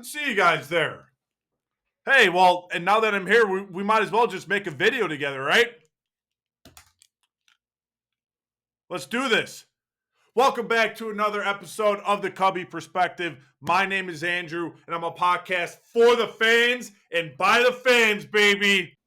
Good to see you guys there. Hey, well, and now that I'm here, we might as well just make a video together, right? Let's do this. Welcome back to another episode of the Cubby Perspective. My name is Andrew, and I'm a podcast for the fans and by the fans, baby.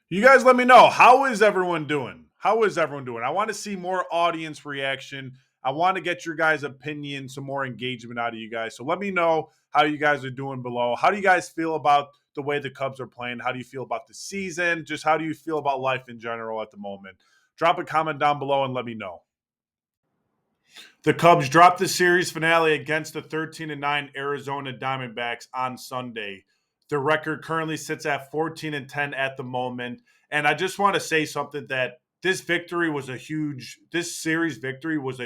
You guys let me know, how is everyone doing? How is everyone doing? I want to see more audience reaction. I want to get your guys' opinion, some more engagement out of you guys. So let me know how you guys are doing below. How do you guys feel about the way the Cubs are playing? How do you feel about the season? Just how do you feel about life in general at the moment? Drop a comment down below and let me know. The Cubs dropped the series finale against the 13-9 Arizona Diamondbacks on Sunday. The record currently sits at 14-10 at the moment. And I just want to say something that this series victory was a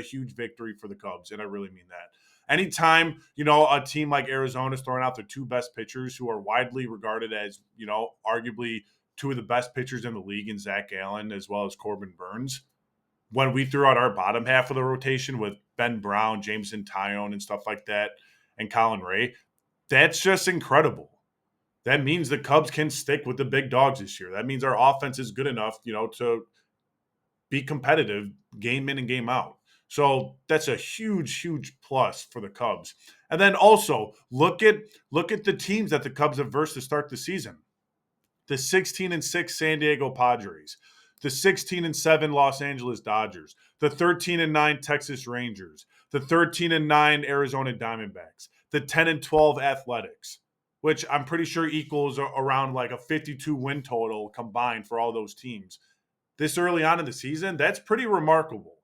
huge victory for the Cubs. And I really mean that. Anytime, a team like Arizona is throwing out their two best pitchers who are widely regarded as, arguably two of the best pitchers in the league in Zach Gallen as well as Corbin Burns, when we threw out our bottom half of the rotation with Ben Brown, Jameson Tyone, and stuff like that, and Colin Ray, that's just incredible. That means the Cubs can stick with the big dogs this year. That means our offense is good enough, to be competitive game in and game out. So that's a huge, huge plus for the Cubs. And then also look at the teams that the Cubs have versed to start the season. The 16-6 San Diego Padres, the 16-7 Los Angeles Dodgers, the 13-9 Texas Rangers, the 13-9 Arizona Diamondbacks, the 10-12 Athletics, which I'm pretty sure equals around like a 52 win total combined for all those teams. This early on in the season, that's pretty remarkable.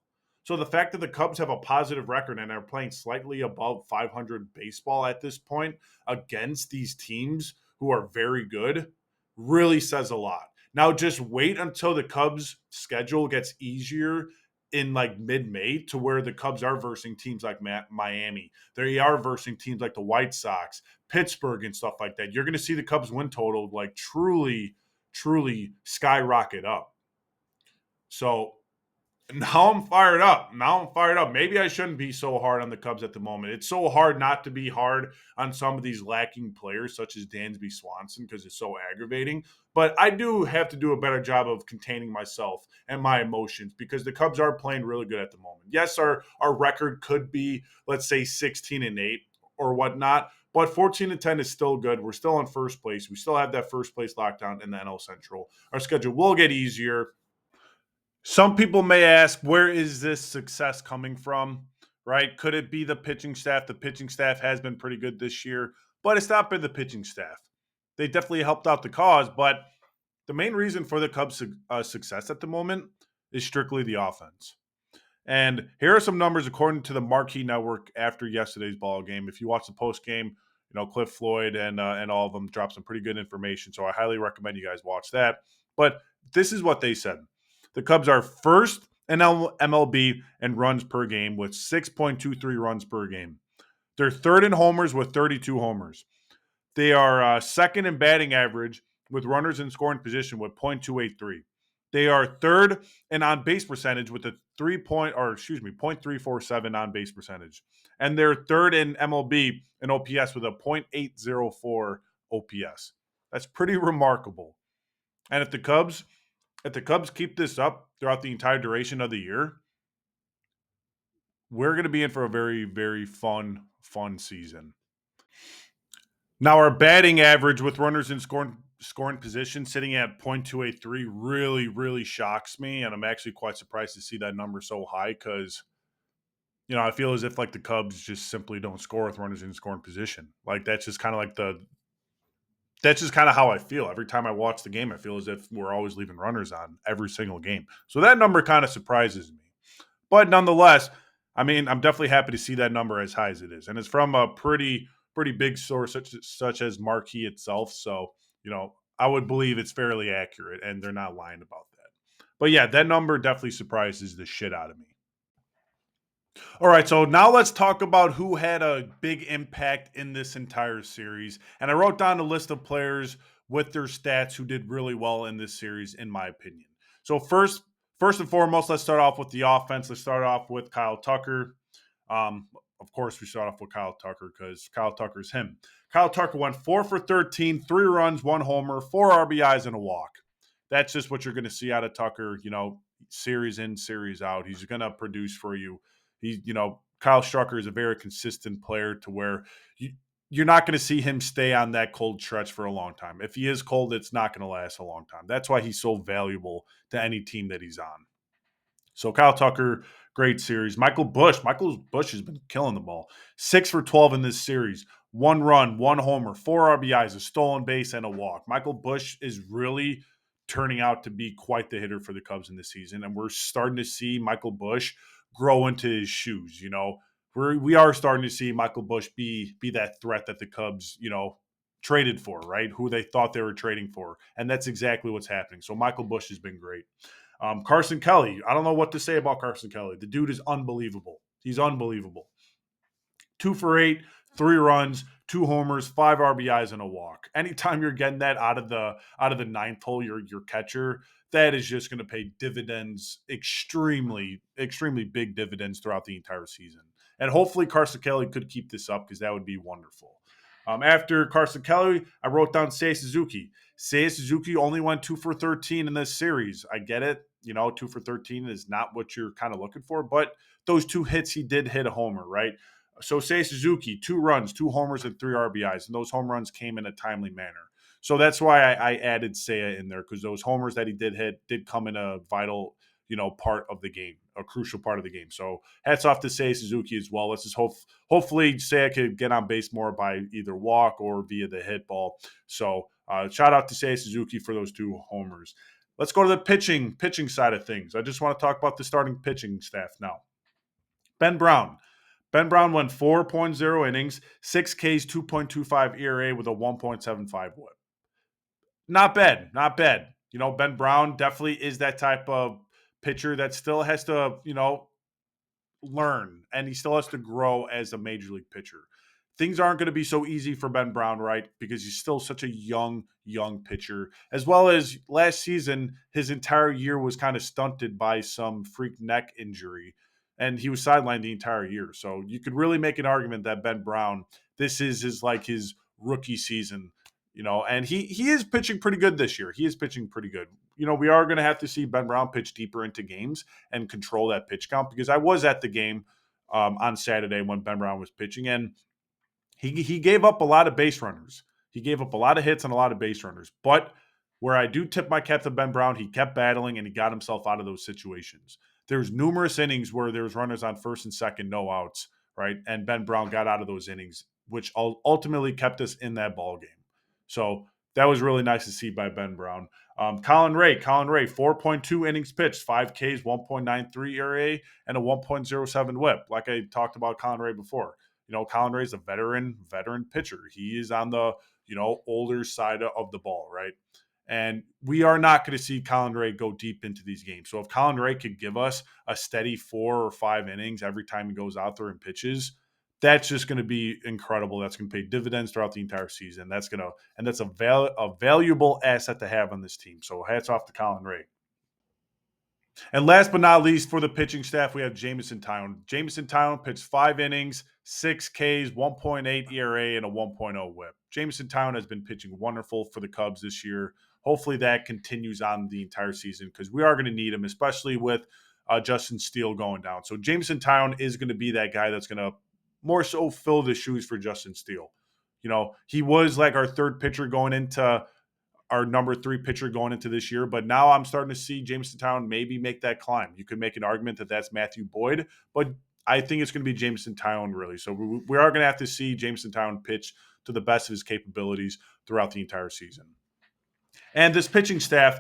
So the fact that the Cubs have a positive record and are playing slightly above 500 baseball at this point against these teams who are very good really says a lot. Now just wait until the Cubs schedule gets easier in like mid-May, to where the Cubs are versing teams like Miami. They are versing teams like the White Sox, Pittsburgh, and stuff like that. You're going to see the Cubs win total like truly, truly skyrocket up. So now I'm fired up. Maybe I shouldn't be so hard on the Cubs at the moment. It's so hard not to be hard on some of these lacking players, such as Dansby Swanson, because it's so aggravating. But I do have to do a better job of containing myself and my emotions, because the Cubs are playing really good at the moment. Yes, our record could be, let's say, 16-8 or whatnot, but 14-10 is still good. We're still in first place. We still have that first place lockdown in the NL Central. Our schedule will get easier. Some people may ask, where is this success coming from, right? Could it be the pitching staff? The pitching staff has been pretty good this year, but it's not been the pitching staff. They definitely helped out the cause, but the main reason for the Cubs' success at the moment is strictly the offense. And here are some numbers according to the Marquee Network after yesterday's ball game. If you watch the post game, Cliff Floyd and all of them dropped some pretty good information, so I highly recommend you guys watch that. But this is what they said. The Cubs are first in MLB in runs per game with 6.23 runs per game. They're third in homers with 32 homers. They are second in batting average with runners in scoring position with .283. They are third in on-base percentage with a 0.347 on-base percentage. And they're third in MLB in OPS with a .804 OPS. That's pretty remarkable. And if the Cubs keep this up throughout the entire duration of the year, we're going to be in for a very, very fun season. Now, our batting average with runners in scoring position sitting at .283 really, really shocks me, and I'm actually quite surprised to see that number so high, because I feel as if like the Cubs just simply don't score with runners in scoring position. Like that's just kind of how I feel. Every time I watch the game, I feel as if we're always leaving runners on every single game. So that number kind of surprises me. But nonetheless, I mean, I'm definitely happy to see that number as high as it is. And it's from a pretty big source such as Marquee itself. So, I would believe it's fairly accurate and they're not lying about that. But yeah, that number definitely surprises the shit out of me. All right, so now let's talk about who had a big impact in this entire series. And I wrote down a list of players with their stats who did really well in this series, in my opinion. So first and foremost, let's start off with the offense. Let's start off with Kyle Tucker. of course, we start off with Kyle Tucker because Kyle Tucker's him. Kyle Tucker went 4 for 13, 3 runs, 1 homer, 4 RBIs, and a walk. That's just what you're going to see out of Tucker, series in, series out. He's going to produce for you. Kyle Tucker is a very consistent player to where you're not going to see him stay on that cold stretch for a long time. If he is cold, it's not going to last a long time. That's why he's so valuable to any team that he's on. So Kyle Tucker, great series. Michael Bush has been killing the ball. 6 for 12 in this series. 1 run, 1 homer, 4 RBIs, a stolen base, and a walk. Michael Bush is really turning out to be quite the hitter for the Cubs in this season, and we're starting to see Michael Bush grow into his shoes. We are starting to see Michael Bush be that threat that the Cubs, traded for, right? Who they thought they were trading for, and that's exactly what's happening. So Michael Bush has been great. Carson Kelly, I don't know what to say about Carson Kelly. The dude is unbelievable. He's unbelievable. 2 for 8, 3 runs, 2 homers, 5 RBIs, and a walk. Anytime you're getting that out of the ninth hole, your catcher, that is just going to pay dividends, extremely, extremely big dividends throughout the entire season. And hopefully Carson Kelly could keep this up because that would be wonderful. After Carson Kelly, I wrote down Seiya Suzuki. Seiya Suzuki only went 2 for 13 in this series. I get it. 2 for 13 is not what you're kind of looking for, but those 2 hits, he did hit a homer, right? So Seiya Suzuki, 2 runs, 2 homers, and 3 RBIs, and those home runs came in a timely manner. So that's why I added Seiya in there, because those homers that he did hit did come in a vital, part of the game, a crucial part of the game. So hats off to Seiya Suzuki as well. Let's just hopefully Seiya could get on base more by either walk or via the hit ball. So shout out to Seiya Suzuki for those 2 homers. Let's go to the pitching side of things. I just want to talk about the starting pitching staff now. Ben Brown. Ben Brown went 4.0 innings, 6 Ks, 2.25 ERA with a 1.75 whip. Not bad, not bad. Ben Brown definitely is that type of pitcher that still has to, learn, and he still has to grow as a major league pitcher. Things aren't going to be so easy for Ben Brown, right? Because he's still such a young pitcher. As well as last season, his entire year was kind of stunted by some freak neck injury, and he was sidelined the entire year. So you could really make an argument that Ben Brown, this is his rookie season, and he is pitching pretty good this year. He is pitching pretty good. We are going to have to see Ben Brown pitch deeper into games and control that pitch count, because I was at the game on Saturday when Ben Brown was pitching, and he gave up a lot of base runners. He gave up a lot of hits and a lot of base runners. But where I do tip my cap to Ben Brown, he kept battling and he got himself out of those situations. There's numerous innings where there's runners on first and second, no outs, right? And Ben Brown got out of those innings, which ultimately kept us in that ball game. So that was really nice to see by Ben Brown. Colin Ray, 4.2 innings pitched, 5 Ks, 1.93 ERA, and a 1.07 whip. Like I talked about Colin Ray before. Colin Ray's a veteran pitcher. He is on the, older side of the ball, right? And we are not going to see Colin Ray go deep into these games. So if Colin Ray could give us a steady 4 or 5 innings every time he goes out there and pitches, that's just going to be incredible. That's going to pay dividends throughout the entire season. That's a valuable asset to have on this team. So hats off to Colin Ray. And last but not least, for the pitching staff, we have Jameson Taillon. Jameson Taillon pitched 5 innings, 6 Ks, 1.8 ERA, and a 1.0 whip. Jameson Taillon has been pitching wonderful for the Cubs this year. Hopefully that continues on the entire season, because we are going to need him, especially with Justin Steele going down. So Jameson Taillon is going to be that guy that's going to more so fill the shoes for Justin Steele. He was like our third pitcher going into our number 3 pitcher going into this year. But now I'm starting to see Jameson Taillon maybe make that climb. You could make an argument that that's Matthew Boyd, but I think it's going to be Jameson Taillon really. So we are going to have to see Jameson Taillon pitch to the best of his capabilities throughout the entire season. And this pitching staff,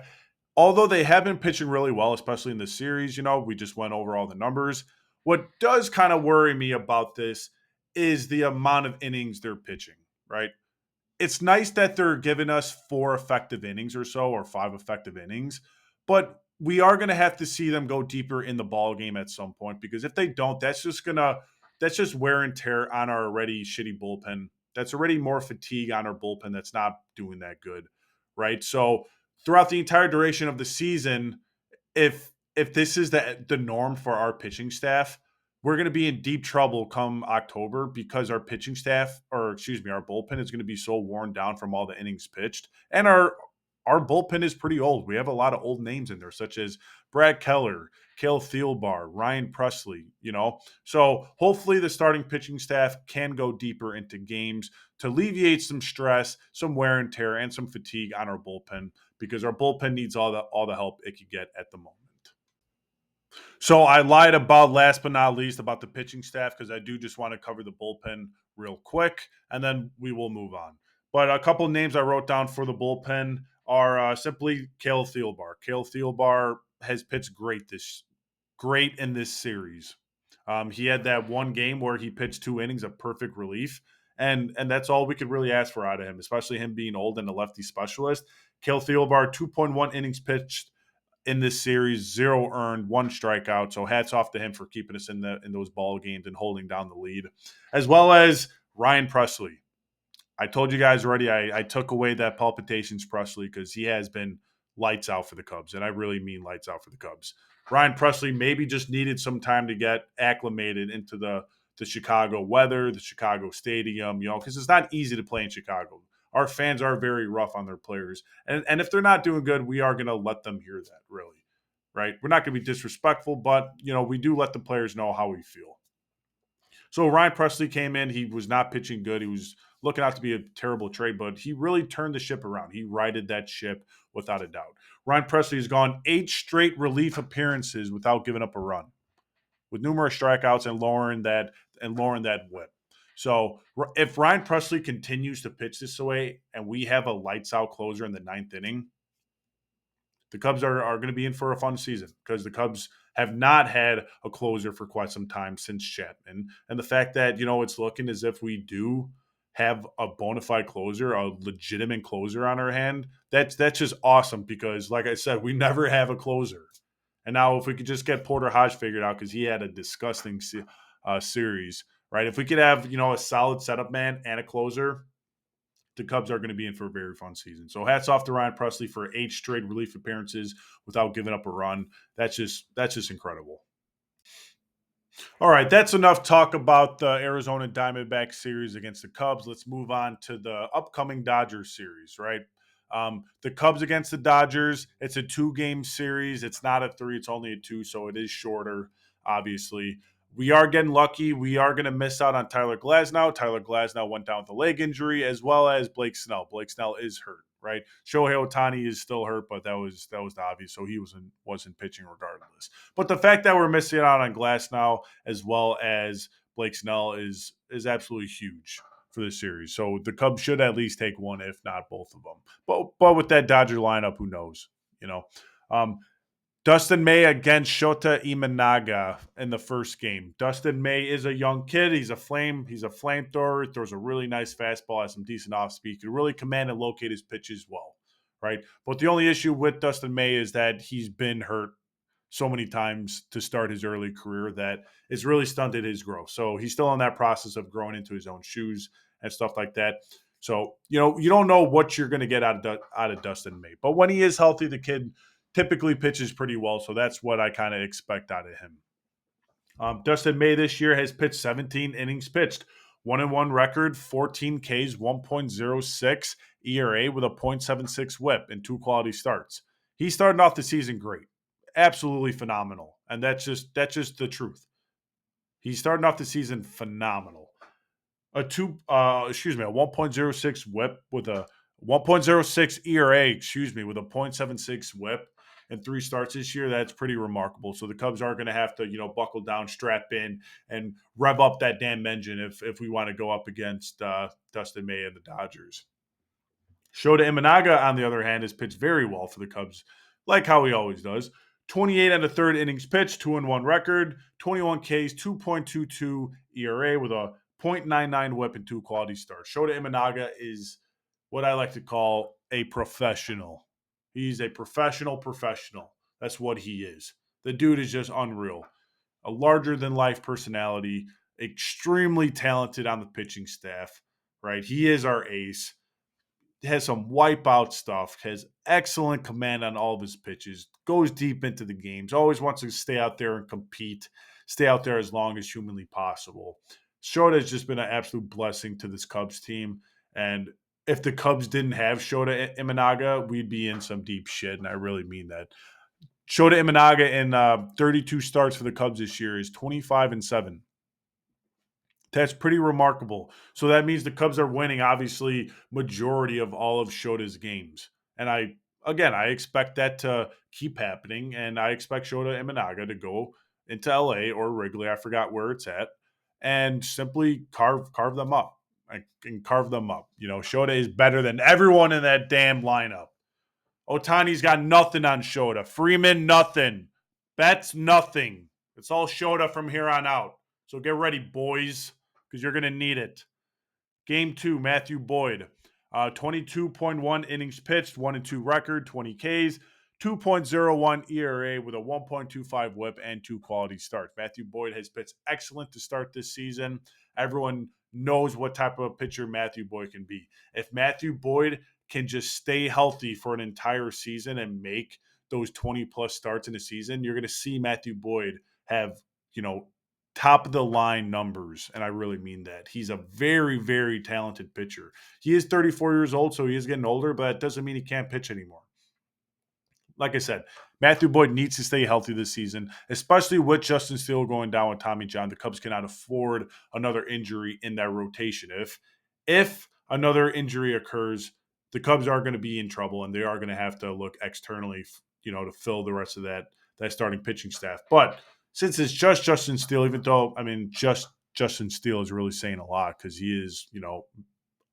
although they have been pitching really well, especially in this series, we just went over all the numbers. What does kind of worry me about this is the amount of innings they're pitching, right? It's nice that they're giving us 4 effective innings or so, or 5 effective innings, but we are going to have to see them go deeper in the ball game at some point, because if they don't, that's just wear and tear on our already shitty bullpen. That's already more fatigue on our bullpen that's not doing that good, right? So throughout the entire duration of the season, if this is the norm for our pitching staff, we're going to be in deep trouble come October because our pitching staff, or excuse me, our bullpen is going to be so worn down from all the innings pitched, and our bullpen is pretty old. We have a lot of old names in there, such as Brad Keller, Cale Thielbar, Ryan Presley. So hopefully the starting pitching staff can go deeper into games to alleviate some stress, some wear and tear, and some fatigue on our bullpen because our bullpen needs all the help it could get at the moment. So I lied about last but not least about the pitching staff because I do just want to cover the bullpen real quick, and then we will move on. But a couple of names I wrote down for the bullpen are simply Cale Thielbar. Cale Thielbar has pitched great in this series. He had that one game where he pitched 2 innings of perfect relief, and that's all we could really ask for out of him, especially him being old and a lefty specialist. Cale Thielbar, 2.1 innings pitched in this series, 0 earned, 1 strikeout. So hats off to him for keeping us in those ball games and holding down the lead, as well as Ryan Presley. I told you guys already. I took away that palpitations Presley because he has been lights out for the Cubs, and I really mean lights out for the Cubs. Ryan Presley maybe just needed some time to get acclimated into the Chicago weather, the Chicago stadium, because it's not easy to play in Chicago. Our fans are very rough on their players, and if they're not doing good, we are going to let them hear that. Really, right? We're not going to be disrespectful, but we do let the players know how we feel. So Ryan Presley came in. He was not pitching good. He was looking out to be a terrible trade, but he really turned the ship around. He righted that ship without a doubt. Ryan Presley has gone 8 straight relief appearances without giving up a run, with numerous strikeouts and lowering that whip. So if Ryan Presley continues to pitch this way and we have a lights out closer in the ninth inning, the Cubs are going to be in for a fun season because the Cubs have not had a closer for quite some time since Chapman. And the fact that, it's looking as if we do have a bona fide closer, a legitimate closer on our hand, that's just awesome because, like I said, we never have a closer. And now if we could just get Porter Hodge figured out because he had a disgusting series, right? If we could have, a solid setup man and a closer, the Cubs are going to be in for a very fun season. So hats off to Ryan Presley for 8 straight relief appearances without giving up a run. That's just incredible. All right, that's enough talk about the Arizona Diamondbacks series against the Cubs. Let's move on to the upcoming Dodgers series, right? The Cubs against the Dodgers, it's a 2-game series. It's not a 3, it's only a 2, so it is shorter, obviously. We are getting lucky. We are going to miss out on Tyler Glasnow. Tyler Glasnow went down with a leg injury, as well as Blake Snell. Blake Snell is hurt, right? Shohei Ohtani is still hurt, but that was the obvious, so he wasn't pitching regardless. But the fact that we're missing out on Glasnow as well as Blake Snell is absolutely huge for this series. So the Cubs should at least take one, if not both of them. But with that Dodger lineup, who knows? You know, um, Dustin May against Shota Imanaga in the first game. Dustin May is a young kid. He's a flamethrower. Throws a really nice fastball, has some decent off speed. Can really command and locate his pitches well, right? But the only issue with Dustin May is that he's been hurt so many times to start his early career that it's really stunted his growth. So he's still in that process of growing into his own shoes and stuff like that. So, you don't know what you're going to get out of Dustin May. But when he is healthy, the kid typically pitches pretty well. So that's what I kind of expect out of him. Dustin May this year has pitched 17 innings pitched, 1-1 record, 14 Ks, 1.06 ERA with a .76 WHIP and 2 quality starts. He's starting off the season great, absolutely phenomenal, and that's just the truth. He's starting off the season phenomenal. A 1.06 WHIP with a 1.06 ERA, with a .76 WHIP and 3 starts this year. That's pretty remarkable. So the Cubs are going to have to, buckle down, strap in, and rev up that damn engine if we want to go up against Dustin May and the Dodgers. Shota Imanaga, on the other hand, has pitched very well for the Cubs, like how he always does. 28 and a third innings pitched, 2-1 record, 21 Ks, 2.22 ERA with a .99 WHIP and 2 quality starts. Shota Imanaga is what I like to call a professional. He's a professional. That's what he is. The dude is just unreal. A larger than life personality, extremely talented on the pitching staff, right? He is our ace. Has some wipeout stuff, has excellent command on all of his pitches, goes deep into the games, always wants to stay out there and compete. stay out there as long as humanly possible. Shota has just been an absolute blessing to this Cubs team. And if the Cubs didn't have Shota Imanaga, we'd be in some deep shit. And I really mean that. Shota Imanaga in 32 starts for the Cubs this year is 25-7. That's pretty remarkable. So that means the Cubs are winning, obviously, majority of all of Shota's games. And I expect that to keep happening. And I expect Shota Imanaga to go into LA or Wrigley, I forgot where it's at, and simply carve them up. I can carve them up. Shota is better than everyone in that damn lineup. Otani's got nothing on Shota. Freeman, nothing. Betts, nothing. It's all Shota from here on out. So get ready, boys, because you're going to need it. Game 2, Matthew Boyd. 22.1 innings pitched, 1-2 record, 20 Ks, 2.01 ERA with a 1.25 whip and 2 quality starts. Matthew Boyd has pitched excellent to start this season. Everyone knows what type of pitcher Matthew Boyd can be. If Matthew Boyd can just stay healthy for an entire season and make those 20-plus starts in a season, you're going to see Matthew Boyd have, top of the line numbers. And I really mean that. He's a very, very talented pitcher. He is 34 years old, so he is getting older, but that doesn't mean he can't pitch anymore. Like I said, Matthew Boyd needs to stay healthy this season, especially with Justin Steele going down with Tommy John. The Cubs cannot afford another injury in that rotation. If another injury occurs, the Cubs are going to be in trouble, and they are going to have to look externally, to fill the rest of that starting pitching staff. But since it's just Justin Steele, even though, just Justin Steele is really saying a lot because he is,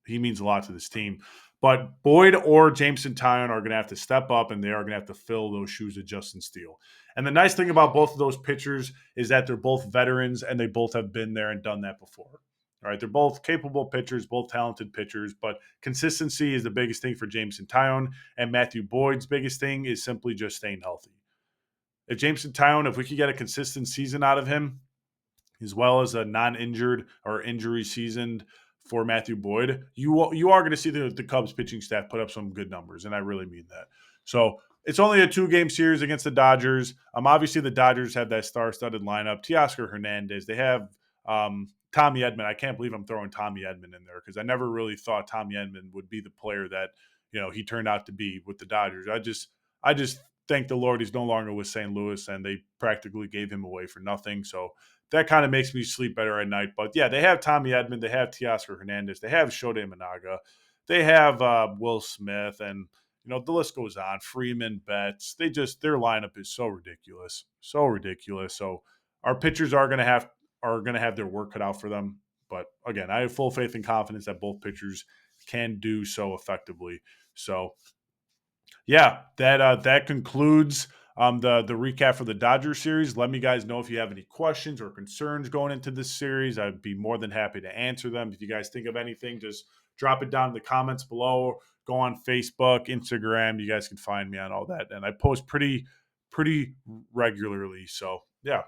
he means a lot to this team. But Boyd or Jameson Taillon are going to have to step up, and they are going to have to fill those shoes of Justin Steele. And the nice thing about both of those pitchers is that they're both veterans, and they both have been there and done that before. All right, they're both capable pitchers, both talented pitchers, but consistency is the biggest thing for Jameson Taillon, and Matthew Boyd's biggest thing is simply just staying healthy. If Jameson Taillon, if we could get a consistent season out of him, as well as a non-injured or injury-seasoned for Matthew Boyd, you are going to see the Cubs pitching staff put up some good numbers, and I really mean that. So it's only a 2-game series against the Dodgers. Obviously, the Dodgers have that star-studded lineup. Teoscar Hernandez. They have Tommy Edman. I can't believe I'm throwing Tommy Edman in there because I never really thought Tommy Edman would be the player that he turned out to be with the Dodgers. I just thank the Lord he's no longer with St. Louis, and they practically gave him away for nothing. So that kind of makes me sleep better at night. But yeah, they have Tommy Edman, they have Teoscar Hernandez, they have Shota Imanaga, they have Will Smith, and the list goes on. Freeman, Betts, their lineup is so ridiculous, so ridiculous. So our pitchers are going to have their work cut out for them. But again, I have full faith and confidence that both pitchers can do so effectively. So yeah, that concludes the recap for the Dodgers series. Let me guys know if you have any questions or concerns going into this series. I'd be more than happy to answer them. If you guys think of anything, just drop it down in the comments below. Go on Facebook, Instagram. You guys can find me on all that, and I post pretty regularly. So yeah,